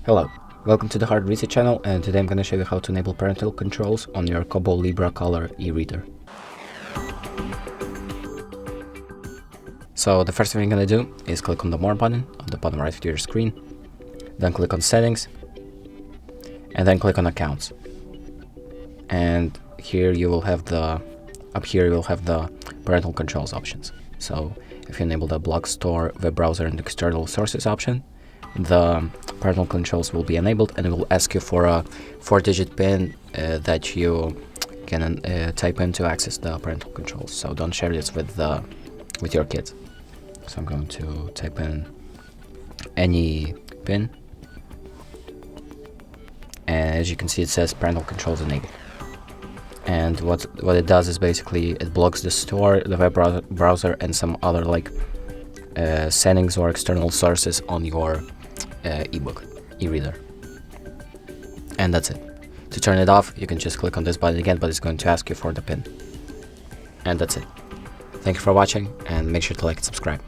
Hello, welcome to the Hard Reset channel, and today I'm going to show you how to enable parental controls on your Kobo Libra Colour e-reader. So the first thing you're going to do is click on the More button on the bottom right of your screen, then click on Settings, and then click on Accounts. And here you will have the parental controls options. So if you enable the block, store, web browser, and external sources option, the parental controls will be enabled, and it will ask you for a 4-digit PIN that you can type in to access the parental controls. So don't share this with your kids. So I'm going to type in any PIN, and as you can see, it says parental controls enabled. And what it does is basically it blocks the store, the web browser, and some other settings or external sources on your ebook, e-reader. And that's it. To turn it off, you can just click on this button again, but it's going to ask you for the PIN. And that's it. Thank you for watching, and make sure to like and subscribe.